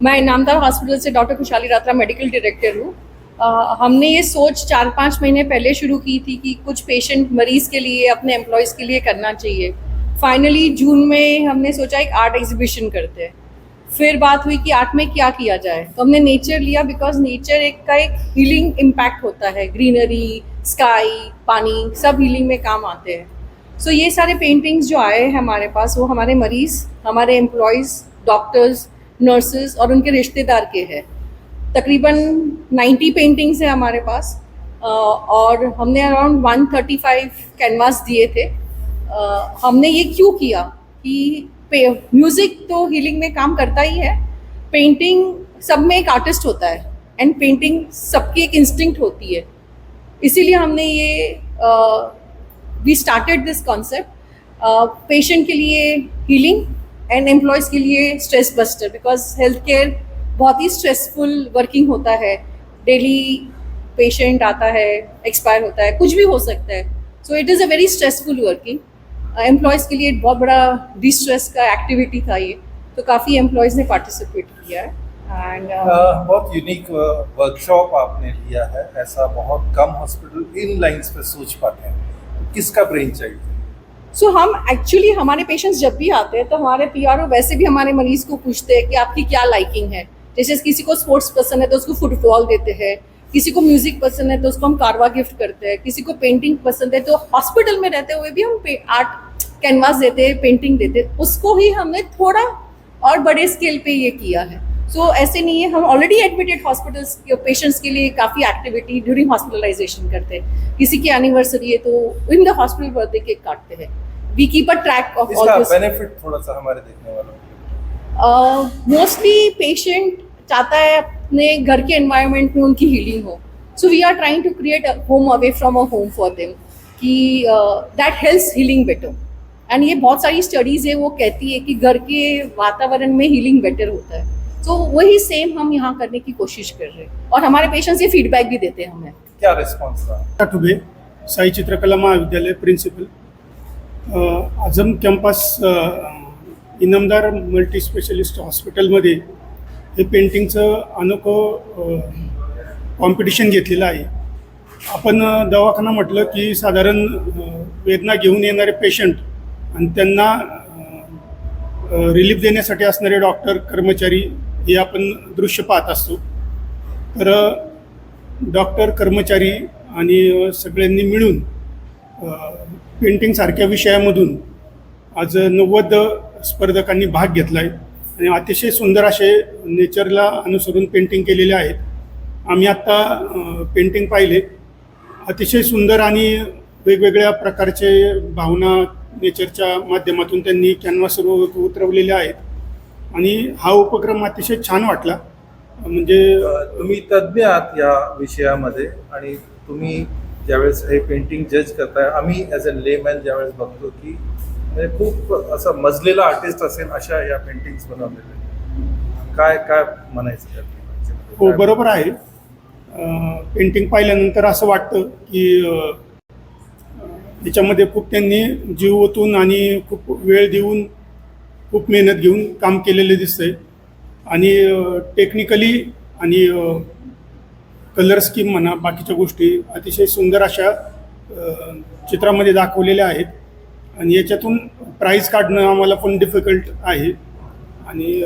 मैं इनामदार हॉस्पिटल से डॉक्टर खुशहाली रात्रा medical director हूँ। हमने ये सोच 4-5 महीने पहले शुरू की थी कि कुछ पेशेंट मरीज के लिए अपने एम्प्लॉयज़ के लिए करना चाहिए। फाइनली जून में हमने सोचा एक आर्ट एग्जीबिशन करते हैं। फिर बात हुई कि आर्ट में क्या किया जाए, तो हमने नेचर लिया बिकॉज नेचर एक हीलिंग इम्पैक्ट होता है। ग्रीनरी, स्काई, पानी सब हीलिंग में काम आते हैं। सो ये सारे पेंटिंग्स जो आए हैं हमारे पास, वो हमारे मरीज़, हमारे एम्प्लॉयज़, डॉक्टर्स, नर्सेज और उनके रिश्तेदार के हैं। तकरीबन 90 पेंटिंग्स हैं हमारे पास और हमने अराउंड 135 कैनवास दिए थे। हमने ये क्यों किया कि म्यूज़िक तो हीलिंग में काम करता ही है, पेंटिंग सब में एक आर्टिस्ट होता है एंड पेंटिंग सबकी एक इंस्टिंक्ट होती है। इसीलिए हमने ये we started this concept patient के लिए हीलिंग एंड एम्प्लॉयज़ के लिए stress buster, because health care बहुत ही स्ट्रेसफुल वर्किंग होता है। डेली पेशेंट आता है, एक्सपायर होता है, कुछ भी हो सकता है। So it is a very stressful working. Employees के लिए बहुत बड़ा डिस्ट्रेस का एक्टिविटी था ये, तो काफ़ी एम्प्लॉयज़ ने पार्टिसिपेट किया है। एंड बहुत यूनिक वर्कशॉप आपने लिया है, ऐसा बहुत कम हॉस्पिटल इन लाइंस पे सोच पाते हैं। किसका ब्रेन चाहिए? सो हम एक्चुअली हमारे पेशेंट्स जब भी आते हैं तो हमारे पीआरओ वैसे भी हमारे मरीज़ को पूछते हैं कि आपकी क्या लाइकिंग है। जैसे किसी को स्पोर्ट्स पसंद है तो उसको फुटबॉल देते हैं, किसी को म्यूज़िक पसंद है तो उसको हम कारवा गिफ्ट करते हैं, किसी को पेंटिंग पसंद है तो हॉस्पिटल में रहते हुए भी हम आर्ट कैनवास देते हैं, पेंटिंग देते हैं। उसको ही हमने थोड़ा और बड़े स्केल पे ये किया है। सो ऐसे नहीं है, हम ऑलरेडी एडमिटेड हॉस्पिटल्स के पेशेंट्स के लिए काफ़ी एक्टिविटी ड्यूरिंग हॉस्पिटलाइजेशन करते हैं। किसी की एनिवर्सरी है तो in the hospital birthday cake काटते हैं। We keep a track of all this. Benefit थोड़ा सा हमारे देखने वालों के मोस्टली पेशेंट चाहता है अपने घर के एनवायरनमेंट में उनकी हीलिंग हो। So we are trying to create a home away from a home for them कि that helps healing better. And ये बहुत सारी स्टडीज़ है वो कहती है कि घर के वातावरण में हीलिंग बेटर होता है। तो वही सेम हम यहाँ करने की कोशिश कर रहे हैं और हमारे पेशेंट्स ये फीडबैक भी देते हैं हमें। क्या रिस्पॉन्स रहा? टुबे साई चित्रकला महाविद्यालय principal Azam campus Inamdar multi specialist हॉस्पिटलमध्ये हे पेंटिंगचं अनोखं कॉम्पिटिशन घेतलेलं आहे। आपण दवाखाना म्हटलं की साधारण वेदना घेऊन येणारे पेशंट आणि त्यांना रिलीफ देण्यासाठी असणारे डॉक्टर, कर्मचारी हे आपण दृश्य पाहत असतो। तर डॉक्टर, कर्मचारी आणि सगळ्यांनी मिळून पेंटिंग सारख्या विषयामधून आज 90 स्पर्धकांनी भाग घेतला आहे आणि अतिशय सुंदर असे नेचरला अनुसरून पेंटिंग केलेले आहेत। आम्ही आत्ता पेंटिंग पाहिले, अतिशय सुंदर आणि वेगवेगळ्या प्रकारचे भावना नेचरच्या माध्यमातून त्यांनी कॅनव्हासवर उतरवलेल्या आहेत आणि हा उपक्रम अतिशय छान वाटला। म्हणजे तुम्ही तज्ज्ञ आहात या विषयामध्ये आणि तुम्ही ज्यावेळेस हे पेंटिंग जज करताय, आम्ही ॲज अ लेमॅन ज्यावेळेस बघतो की म्हणजे खूप असं मजलेला आर्टिस्ट असेल अशा या पेंटिंग्स बनवलेल्या, काय काय म्हणायचं? हो, बरोबर आहे। पेंटिंग पाहिल्यानंतर असं वाटतं की त्याच्यामध्ये खूप त्यांनी जीव ओतून आणि खूप वेळ देऊन, खूप मेहनत घेऊन काम केलेलं दिसतंय आणि टेक्निकली आणि कलर स्कीम म्हणा, बाकीच्या गोष्टी अतिशय सुंदर अशा चित्रामध्ये दाखवलेल्या आहेत आणि याच्यातून प्राईज काढणं आम्हाला पण डिफिकल्ट आहे आणि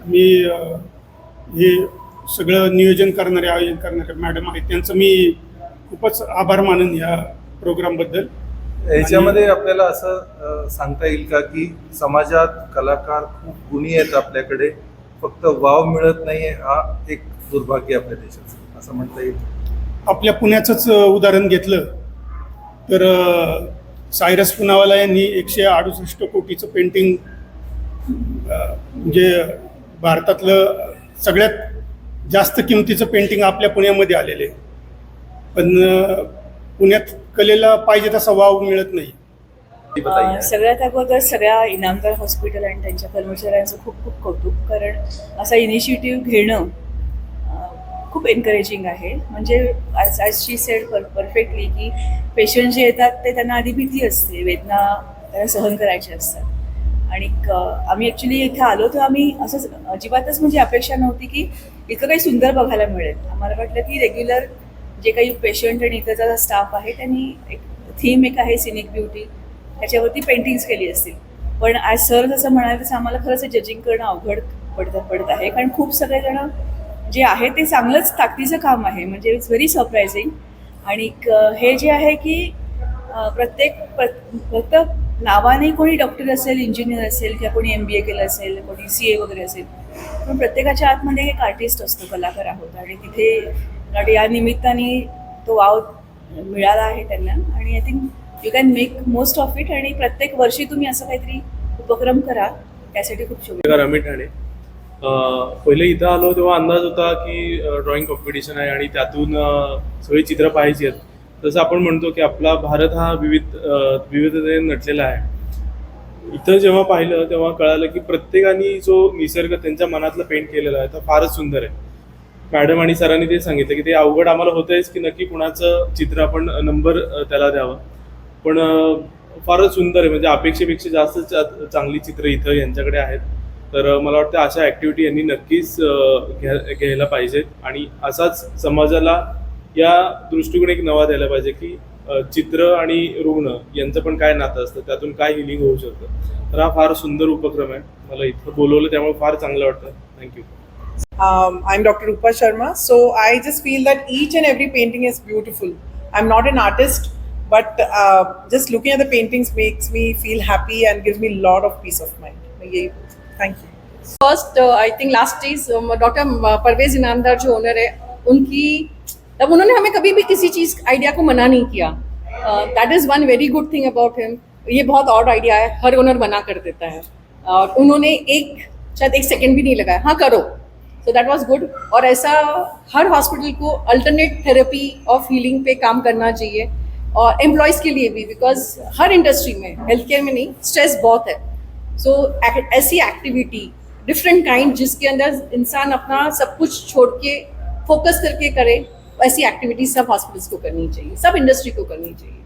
मी हे सगळं नियोजन करणारे, आयोजन करणारे मॅडम आहेत त्यांचं मी खूपच आभार मानेन या प्रोग्रामबद्दल। याच्यामध्ये आपल्याला असं सांगता येईल का की समाजात कलाकार खूप गुणी आहेत आपल्याकडे, फक्त वाव मिळत नाहीये, हा एक दुर्भाग्य आपल्या देशाचं असं म्हणता येईल? आपल्या पुण्याचंच उदाहरण घेतलं तर सायरस पुनावाला यांनी 168 कोटीचं पेंटिंग, म्हणजे भारतातलं सगळ्यात जास्त किमतीचं पेंटिंग आपल्या पुण्यामध्ये आलेले, पण पुण्यात कलेला पाहिजे तसा वाव मिळत नाही। सगळ्यात अगोदर सगळ्या इनामदार हॉस्पिटल आणि त्यांच्या कर्मचाऱ्यांचं खूप खूप कौतुक, कारण असा इनिशिएटिव्ह घेणं खूप एनकरेजिंग आहे। म्हणजे ॲज शी सेड परफेक्टली की पेशंट जे येतात ते त्यांना आधी भीती असते, वेदना त्यांना सहन करायची असतात आणि आम्ही ॲक्च्युली इथे आलो तर आम्ही असंच अजिबातच म्हणजे अपेक्षा नव्हती की इतकं काही सुंदर बघायला मिळेल. आम्हाला वाटलं की रेग्युलर जे काही पेशंट आणि इथरचा स्टाफ आहे त्यांनी एक थीम एक आहे सिनिक ब्युटी, त्याच्यावरती पेंटिंग्स केली असतील. पण ॲज सर जसं म्हणाले तसं आम्हाला खरंच जजिंग करणं अवघड पडत आहे, कारण खूप सगळेजण जे आहे ते चांगलंच ताकदीचं काम आहे, म्हणजे इट्स व्हेरी सरप्रायझिंग. आणि हे जे आहे की फक्त नावाने कोणी डॉक्टर असेल, इंजिनियर असेल किंवा कोणी MBA केलं असेल, कोणी CA वगैरे असेल, पण प्रत्येकाच्या आतमध्ये एक आर्टिस्ट असतो, कलाकार आहोत. आणि तिथे या निमित्ताने तो वाव मिळाला आहे त्यांना. आणि I think you can make most of it. आणि प्रत्येक वर्षी तुम्ही असं काहीतरी उपक्रम करा, त्यासाठी खूप शुभेच्छा. रमी ठाणे. पहिले इथं आलो तेव्हा अंदाज होता की ड्रॉइंग कॉम्पिटिशन आहे आणि त्यातून सगळी चित्र पाहायची आहेत. तसं आपण म्हणतो की आपला भारत हा विविधतेने नटलेला आहे. इथं जेव्हा पाहिलं तेव्हा कळालं की प्रत्येकाने जो निसर्ग त्यांच्या मनातला पेंट केलेला आहे तो फारच सुंदर आहे. मॅडम आणि सरांनी ते सांगितलं की ते अवघड आम्हाला होतंयच की नक्की कुणाचं चित्र आपण नंबर त्याला द्यावा, पण फारच सुंदर आहे. म्हणजे अपेक्षेपेक्षा जास्त चांगली चित्र इथं यांच्याकडे आहेत. तर मला वाटतं अशा ॲक्टिव्हिटी यांनी नक्कीच घ्यायला पाहिजेत आणि असाच समाजाला या दृष्टिकोन एक नवा द्यायला पाहिजे की चित्र आणि रुग्ण यांचं पण काय नातं असतं, त्यातून काय हिलिंग होऊ शकतं. तर हा फार सुंदर उपक्रम आहे. मला इथं बोलवलं त्यामुळे फार चांगलं वाटतं. Thank you. I'm Dr. Rupa Sharma. So I just feel that each and every painting is beautiful. I'm not an artist, but just looking at the paintings makes me feel happy and gives me a lot of peace of mind. Thank you. First I think last days doctor Parvez Inamdar जो owner है उनकी, तब उन्होंने हमें कभी भी किसी चीज़ idea को मना नहीं किया. That is one very good thing about him. ये बहुत ऑड आइडिया है, हर ओनर मना कर देता है, और उन्होंने शायद एक सेकेंड भी नहीं लगाया, हाँ करो. सो दैट वाज गुड. और ऐसा हर हॉस्पिटल को अल्टरनेट थेरेपी ऑफ हीलिंग पे काम करना चाहिए, और एम्प्लॉयज़ के लिए भी, बिकॉज हर इंडस्ट्री में, हेल्थ केयर में नहीं, स्ट्रेस बहुत है. सो ऐसी एक्टिविटी डिफरेंट काइंड जिसके अंदर इंसान अपना सब कुछ छोड़ के फोकस करके करे, ऐसी एक्टिविटीज सब हॉस्पिटल्स को करनी चाहिए, सब इंडस्ट्री को करनी चाहिए.